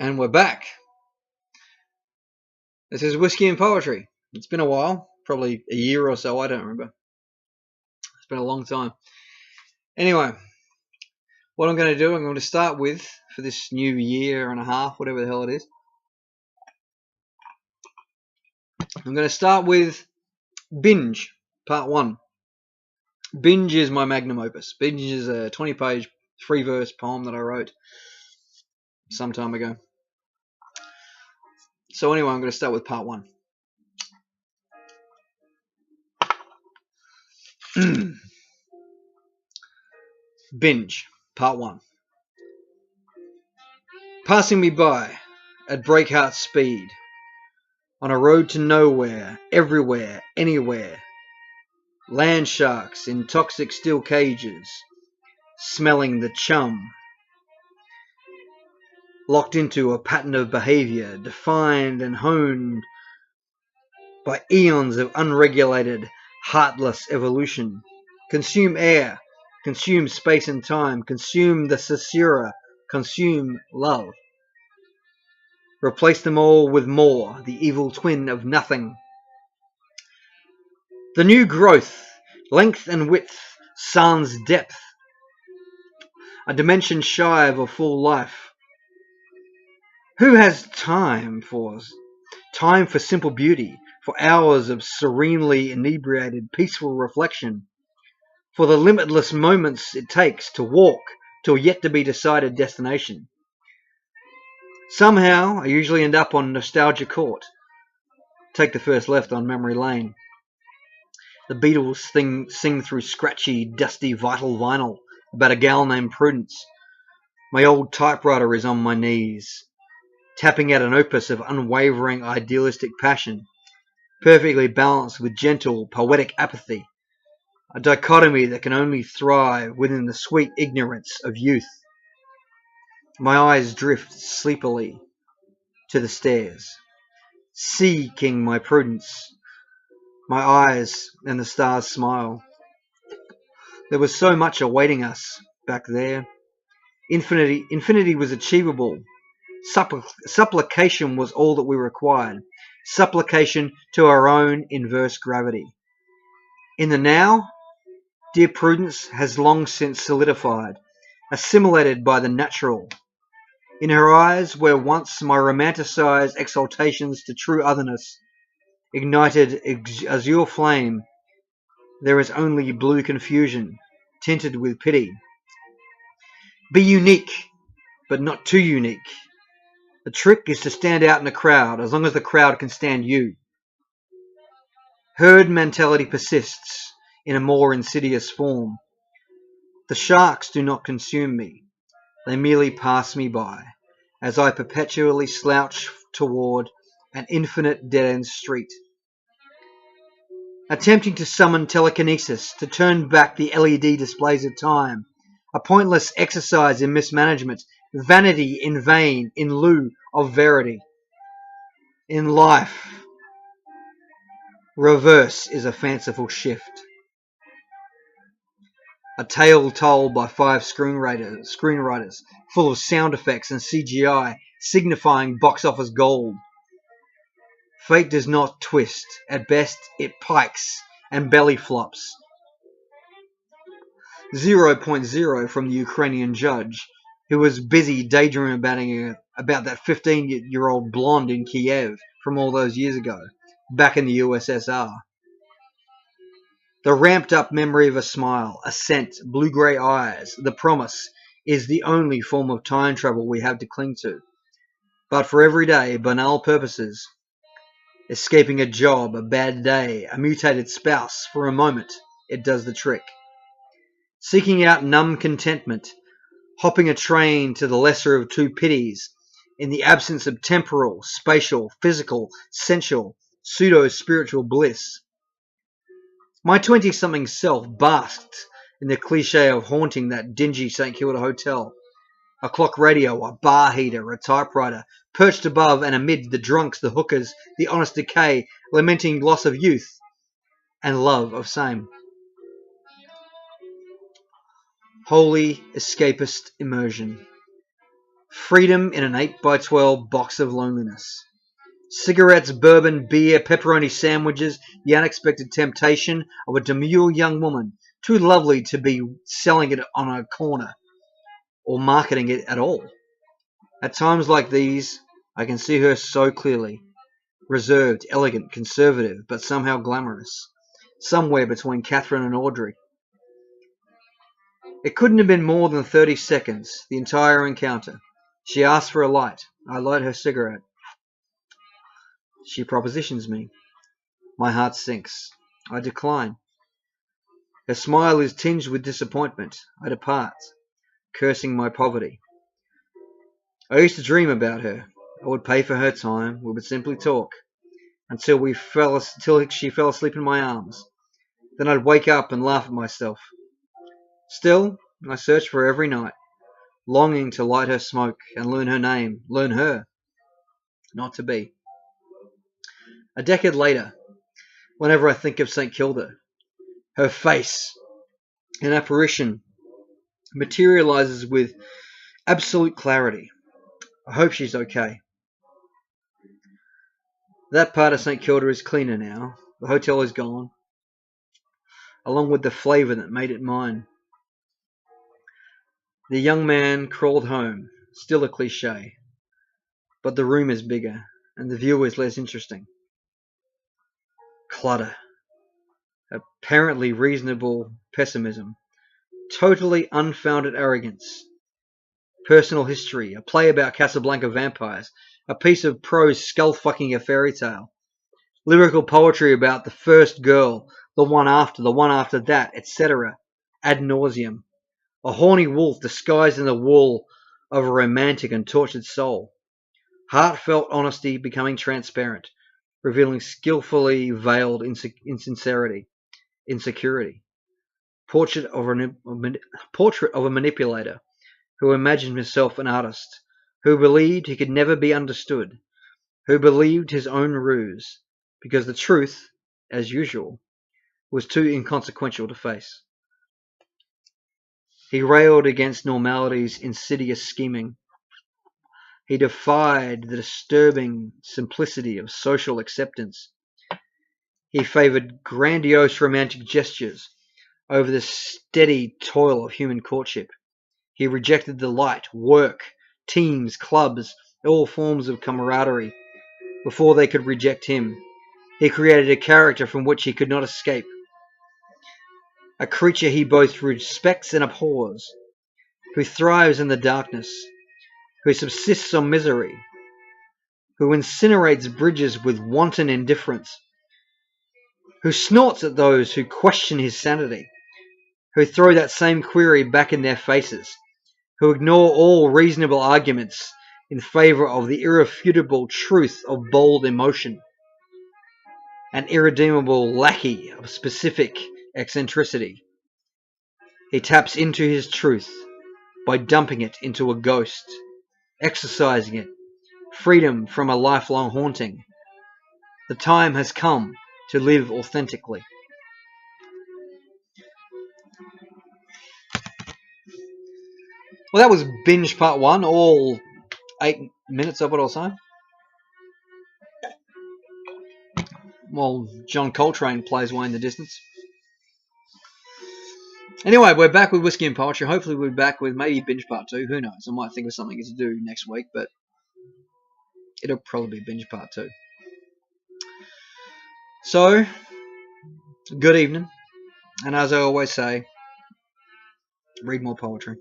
And we're back. This is Whiskey and Poetry. It's been a while, probably a year or so, I don't remember. It's been a long time. Anyway, what I'm going to do, I'm going to start with, for this new year and a half, whatever the hell it is, I'm going to start with Binge, Part 1. Binge is my magnum opus. Binge is a 20-page, 3-verse poem that I wrote some time ago. So anyway, I'm going to start with Part 1. Binge, Part 1. Passing me by at breakheart speed, on a road to nowhere, everywhere, anywhere. Land sharks in toxic steel cages, smelling the chum. Locked into a pattern of behavior, defined and honed by eons of unregulated, heartless evolution. Consume air, consume space and time, consume the caesura, consume love. Replace them all with more, the evil twin of nothing. The new growth, length and width, sans depth, a dimension shy of a full life. Who has time for simple beauty, for hours of serenely inebriated, peaceful reflection, for the limitless moments it takes to walk to a yet-to-be-decided destination? Somehow, I usually end up on Nostalgia Court. Take the first left on Memory Lane. The Beatles sing through scratchy, dusty, vital vinyl about a gal named Prudence. My old typewriter is on my knees, tapping out an opus of unwavering, idealistic passion, perfectly balanced with gentle, poetic apathy, a dichotomy that can only thrive within the sweet ignorance of youth. My eyes drift sleepily to the stairs, seeking my Prudence. My eyes and the stars smile. There was so much awaiting us back there. Infinity was achievable. Supplication was all that we required. Supplication to our own inverse gravity. In the now, dear Prudence has long since solidified, assimilated by the natural. In her eyes, where once my romanticized exaltations to true otherness ignited azure flame, there is only blue confusion, tinted with pity. Be unique, but not too unique. The trick is to stand out in a crowd, as long as the crowd can stand you. Herd mentality persists in a more insidious form. The sharks do not consume me. They merely pass me by, as I perpetually slouch toward an infinite dead-end street. Attempting to summon telekinesis, to turn back the LED displays of time, a pointless exercise in mismanagement, vanity in vain in lieu of verity. In life, reverse is a fanciful shift. A tale told by 5 screenwriters, full of sound effects and CGI, signifying box office gold. Fate does not twist. At best, it pikes and belly flops. 0.0 from the Ukrainian judge, who was busy daydreaming about that 15-year-old blonde in Kiev from all those years ago, back in the USSR. The ramped-up memory of a smile, a scent, blue-grey eyes, the promise, is the only form of time travel we have to cling to. But for everyday, banal purposes, escaping a job, a bad day, a mutated spouse, for a moment, it does the trick. Seeking out numb contentment, hopping a train to the lesser of two pities, in the absence of temporal, spatial, physical, sensual, pseudo-spiritual bliss. My 20-something self basked in the cliche of haunting that dingy St. Kilda hotel. A clock radio, a bar heater, a typewriter, perched above and amid the drunks, the hookers, the honest decay, lamenting loss of youth and love of same. Holy escapist immersion. Freedom in an 8x12 box of loneliness. Cigarettes, bourbon, beer, pepperoni sandwiches, the unexpected temptation of a demure young woman, too lovely to be selling it on a corner or marketing it at all. At times like these, I can see her so clearly. Reserved, elegant, conservative, but somehow glamorous. Somewhere between Catherine and Audrey. It couldn't have been more than 30 seconds, the entire encounter. She asked for a light. I light her cigarette. She propositions me. My heart sinks. I decline. Her smile is tinged with disappointment. I depart, cursing my poverty. I used to dream about her. I would pay for her time. We would simply talk until she fell asleep in my arms. Then I'd wake up and laugh at myself. Still, I searched for her every night, longing to light her smoke and learn her name, learn her, not to be. A decade later, whenever I think of St. Kilda, her face, an apparition, materializes with absolute clarity. I hope she's okay. That part of St. Kilda is cleaner now. The hotel is gone, along with the flavour that made it mine. The young man crawled home, still a cliche, but the room is bigger, and the view is less interesting. Clutter. Apparently reasonable pessimism. Totally unfounded arrogance. Personal history. A play about Casablanca vampires. A piece of prose skull-fucking a fairy tale. Lyrical poetry about the first girl, the one after that, etc. Ad nauseum. A horny wolf disguised in the wool of a romantic and tortured soul. Heartfelt honesty becoming transparent, revealing skillfully veiled insecurity. Portrait of a manipulator who imagined himself an artist, who believed he could never be understood, who believed his own ruse, because the truth, as usual, was too inconsequential to face. He railed against normality's insidious scheming. He defied the disturbing simplicity of social acceptance. He favoured grandiose romantic gestures over the steady toil of human courtship. He rejected the light, work, teams, clubs, all forms of camaraderie before they could reject him. He created a character from which he could not escape. A creature he both respects and abhors, who thrives in the darkness, who subsists on misery, who incinerates bridges with wanton indifference, who snorts at those who question his sanity, who throw that same query back in their faces, who ignore all reasonable arguments in favour of the irrefutable truth of bold emotion, an irredeemable lackey of specific eccentricity. He taps into his truth by dumping it into a ghost, exercising it, freedom from a lifelong haunting. The time has come to live authentically. Well, that was Binge Part 1, all 8 minutes of it or so. Well, John Coltrane plays away in the distance. Anyway, we're back with Whiskey and Poetry. Hopefully we'll be back with maybe Binge Part 2. Who knows? I might think of something to do next week, but it'll probably be Binge Part 2. So, good evening. And as I always say, read more poetry.